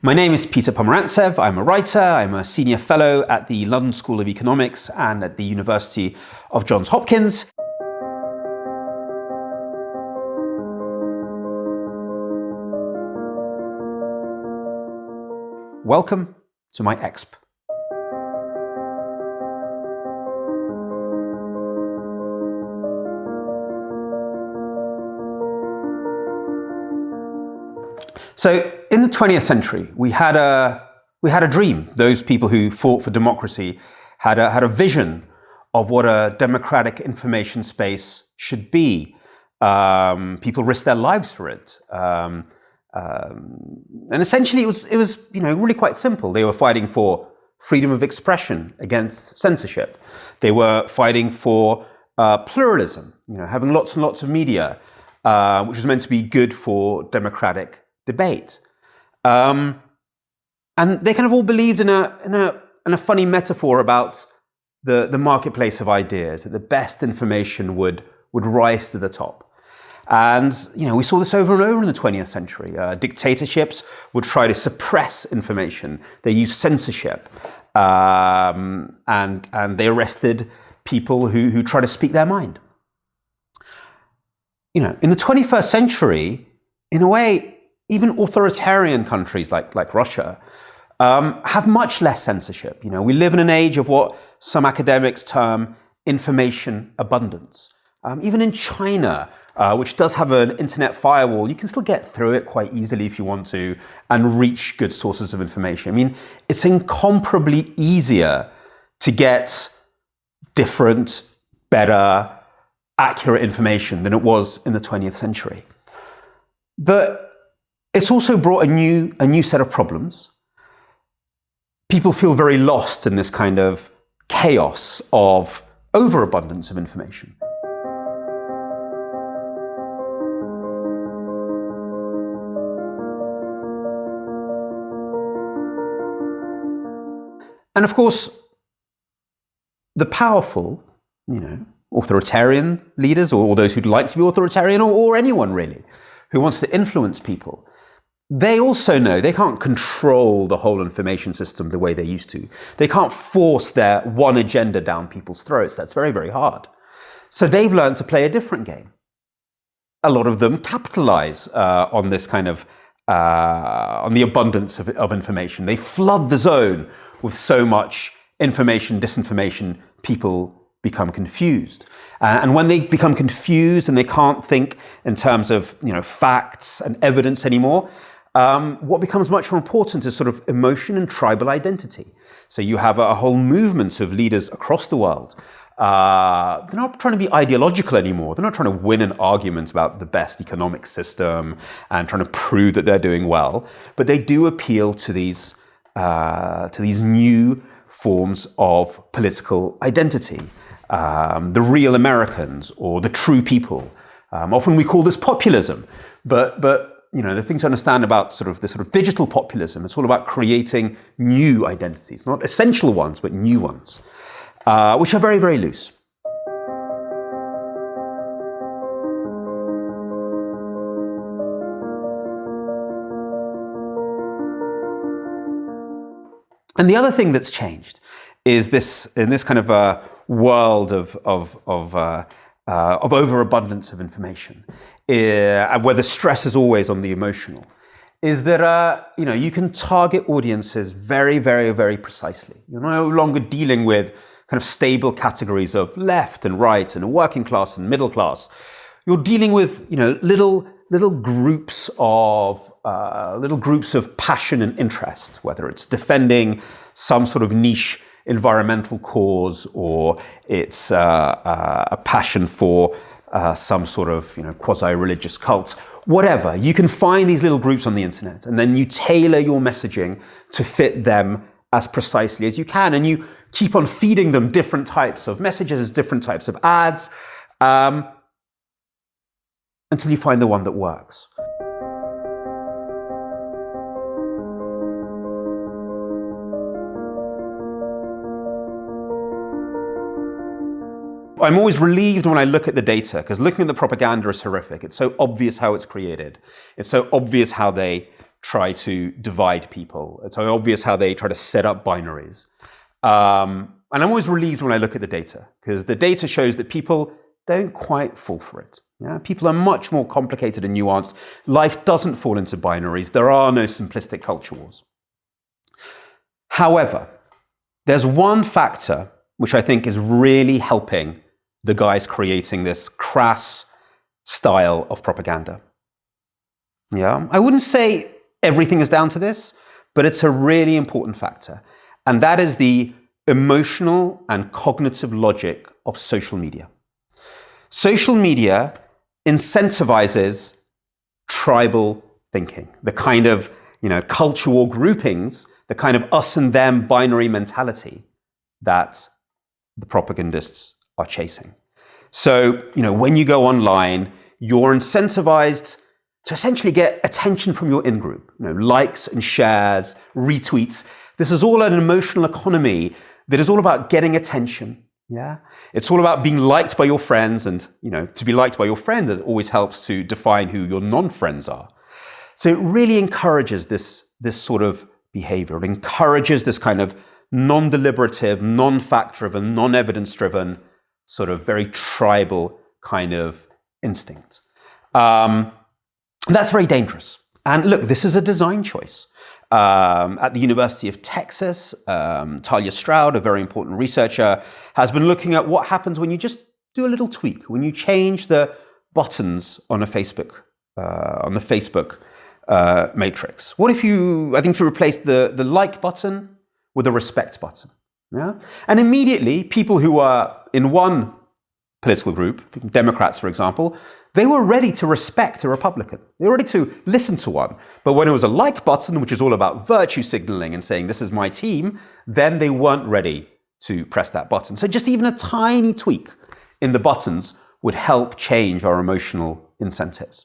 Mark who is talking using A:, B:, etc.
A: My name is Peter Pomerantsev. I'm a writer. I'm a senior fellow at the London School of Economics and at the University of Johns Hopkins. Welcome to my exp. So in the 20th century, we had a dream. Those people who fought for democracy had a vision of what a democratic information space should be. People risked their lives for it. And essentially it was really quite simple. They were fighting for freedom of expression against censorship. They were fighting for pluralism, having lots and lots of media, which was meant to be good for democratic debate. And they kind of all believed in a funny metaphor about the marketplace of ideas, that the best information would rise to the top. And we saw this over and over in the 20th century. Dictatorships would try to suppress information. They used censorship, and they arrested people who try to speak their mind. In the 21st century, in a way, even authoritarian countries like Russia have much less censorship. We live in an age of what some academics term information abundance. Even in China, which does have an internet firewall, you can still get through it quite easily if you want to and reach good sources of information. I mean, it's incomparably easier to get different, better, accurate information than it was in the 20th century. But it's also brought a new set of problems. People feel very lost in this kind of chaos of overabundance of information. And of course, the powerful, authoritarian leaders, or those who'd like to be authoritarian, or anyone really, who wants to influence people, they also know they can't control the whole information system the way they used to. They can't force their one agenda down people's throats. That's very, very hard. So they've learned to play a different game. A lot of them capitalize on this kind of, on the abundance of information. They flood the zone with so much information, disinformation, people become confused. And when they become confused and they can't think in terms of facts and evidence anymore, what becomes much more important is sort of emotion and tribal identity. So you have a whole movement of leaders across the world. They're not trying to be ideological anymore. They're not trying to win an argument about the best economic system and trying to prove that they're doing well. But they do appeal to these new forms of political identity. The real Americans or the true people. Often we call this populism, but the thing to understand about this sort of digital populism, it's all about creating new identities, not essential ones, but new ones, which are very, very loose. And the other thing that's changed is in this kind of world of overabundance of information, where the stress is always on the emotional, is that you can target audiences very, very, very precisely. You're no longer dealing with kind of stable categories of left and right and working class and middle class. You're dealing with little groups of passion and interest, whether it's defending some sort of niche environmental cause, or it's a passion for some sort of quasi-religious cult, whatever. You can find these little groups on the internet, and then you tailor your messaging to fit them as precisely as you can, and you keep on feeding them different types of messages, different types of ads, until you find the one that works. I'm always relieved when I look at the data, because looking at the propaganda is horrific. It's so obvious how it's created. It's so obvious how they try to divide people. It's obvious how they try to set up binaries. And I'm always relieved when I look at the data, because the data shows that people don't quite fall for it. Yeah? People are much more complicated and nuanced. Life doesn't fall into binaries. There are no simplistic culture wars. However, there's one factor which I think is really helping the guys creating this crass style of propaganda. Yeah, I wouldn't say everything is down to this, but it's a really important factor. And that is the emotional and cognitive logic of social media. Social media incentivizes tribal thinking, the kind of, cultural groupings, the kind of us and them binary mentality that the propagandists are chasing. So, when you go online, you're incentivized to essentially get attention from your in-group, likes and shares, retweets. This is all an emotional economy that is all about getting attention. Yeah, it's all about being liked by your friends, and to be liked by your friends, it always helps to define who your non-friends are. So it really encourages this sort of behavior. It encourages this kind of non-deliberative, non-fact-driven, non-evidence-driven, sort of very tribal kind of instinct. That's very dangerous. And look, this is a design choice. At the University of Texas, Talia Stroud, a very important researcher, has been looking at what happens when you just do a little tweak, when you change the buttons on a Facebook, on the Facebook matrix. What if I think to replace the like button with a respect button? Yeah? And immediately, people who are in one political group, Democrats, for example, they were ready to respect a Republican. They were ready to listen to one. But when it was a like button, which is all about virtue signaling and saying, this is my team, then they weren't ready to press that button. So just even a tiny tweak in the buttons would help change our emotional incentives.